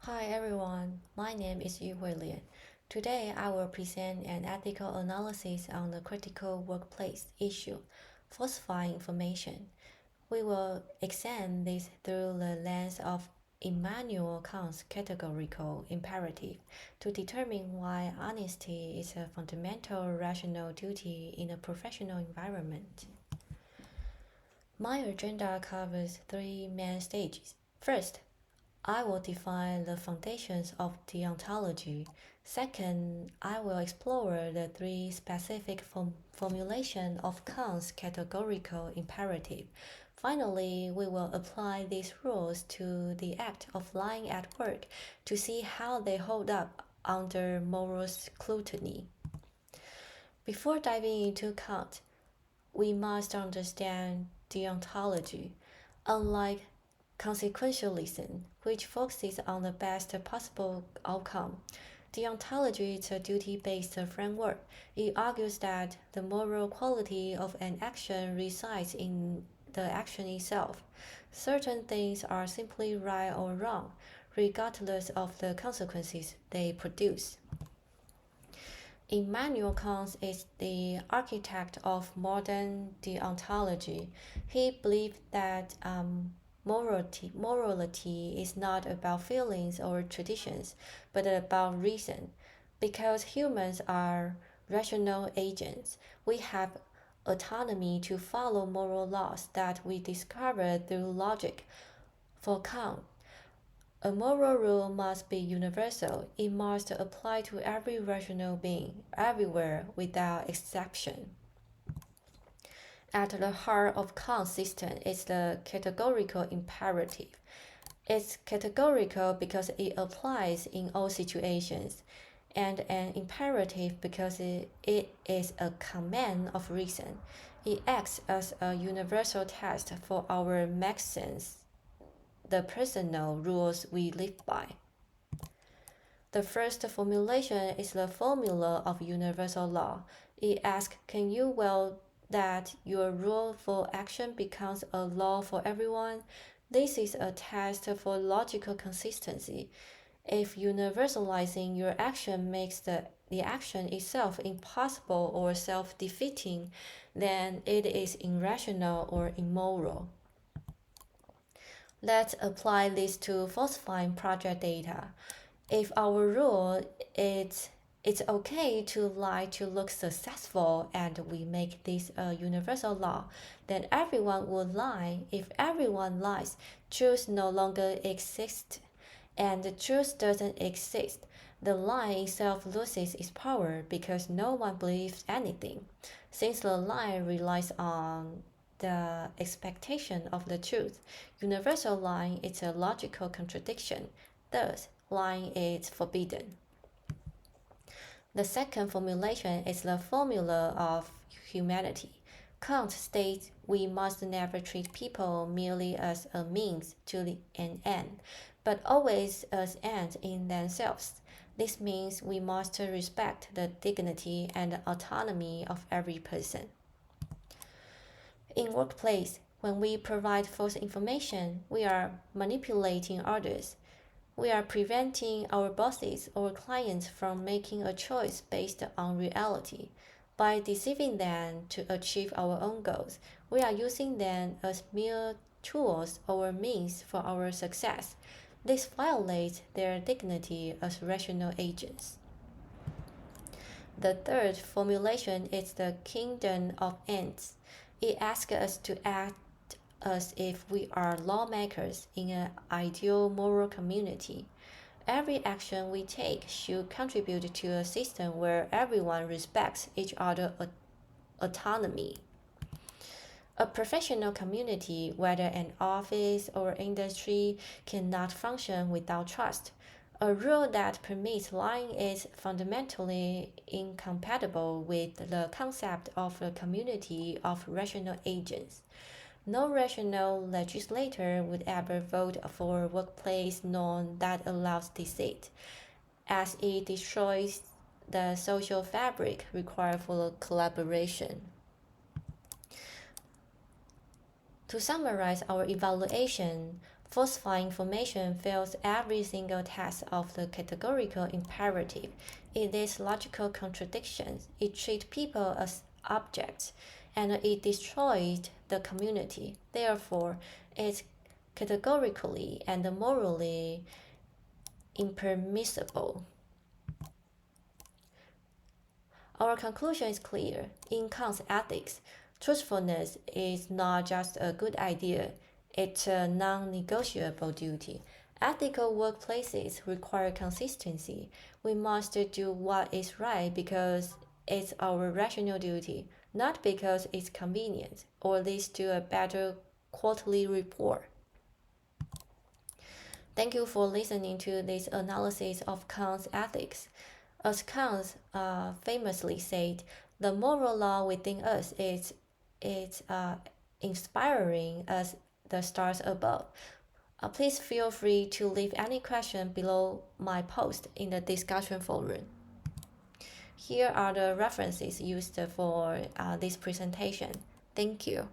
Hi everyone, my name is Yuhui Lien. Today I will present an ethical analysis on the critical workplace issue, falsifying information. We will examine this through the lens of Immanuel Kant's categorical imperative to determine why honesty is a fundamental rational duty in a professional environment. My agenda covers three main stages. First, I will define the foundations of deontology. Second, I will explore the three specific formulations of Kant's categorical imperative. Finally, we will apply these rules to the act of lying at work to see how they hold up under moral scrutiny. Before diving into Kant, we must understand deontology. Unlike consequentialism, which focuses on the best possible outcome, deontology is a duty-based framework. It argues that the moral quality of an action resides in the action itself. Certain things are simply right or wrong, regardless of the consequences they produce. Immanuel Kant is the architect of modern deontology. He believed that morality is not about feelings or traditions, but about reason. Because humans are rational agents, we have autonomy to follow moral laws that we discover through logic. For Kant, a moral rule must be universal. It must apply to every rational being, everywhere, without exception. At the heart of Kant's system is the categorical imperative. It's categorical because it applies in all situations, and an imperative because it is a command of reason. It acts as a universal test for our maxims, the personal rules we live by. The first formulation is the formula of universal law. It asks, can you will that your rule for action becomes a law for everyone? This is a test for logical consistency. If universalizing your action makes the action itself impossible or self-defeating, then it is irrational or immoral. Let's apply this to falsifying project data. If our rule is it's okay to lie to look successful and we make this a universal law, then everyone will lie. If everyone lies, truth no longer exists. And the truth doesn't exist. The lie itself loses its power because no one believes anything. Since the lie relies on the expectation of the truth, universal lying is a logical contradiction. Thus, lying is forbidden. The second formulation is the formula of humanity. Kant states we must never treat people merely as a means to an end, but always as ends in themselves. This means we must respect the dignity and autonomy of every person. In workplace, when we provide false information, we are manipulating others. We are preventing our bosses or clients from making a choice based on reality. By deceiving them to achieve our own goals, we are using them as mere tools or means for our success. This violates their dignity as rational agents. The third formulation is the kingdom of ends. It asks us to act as if we are lawmakers in an ideal moral community. Every action we take should contribute to a system where everyone respects each other's autonomy. A professional community, whether an office or industry, cannot function without trust. A rule that permits lying is fundamentally incompatible with the concept of a community of rational agents. No rational legislator would ever vote for a workplace norm that allows deceit, as it destroys the social fabric required for collaboration. To summarize our evaluation, Falsifying information fails every single test of the categorical imperative. It is logical contradictions. It treats people as objects, and it destroys the community. Therefore, it's categorically and morally impermissible. Our conclusion is clear. In Kant's ethics, truthfulness is not just a good idea, it's a non negotiable duty. Ethical workplaces require consistency. We must do what is right because it's our rational duty, not because it's convenient or leads to a better quarterly report. Thank you for listening to this analysis of Kant's ethics. As Kant famously said, the moral law within us is inspiring as the stars above. Please feel free to leave any question below my post in the discussion forum. Here are the references used for this presentation. Thank you.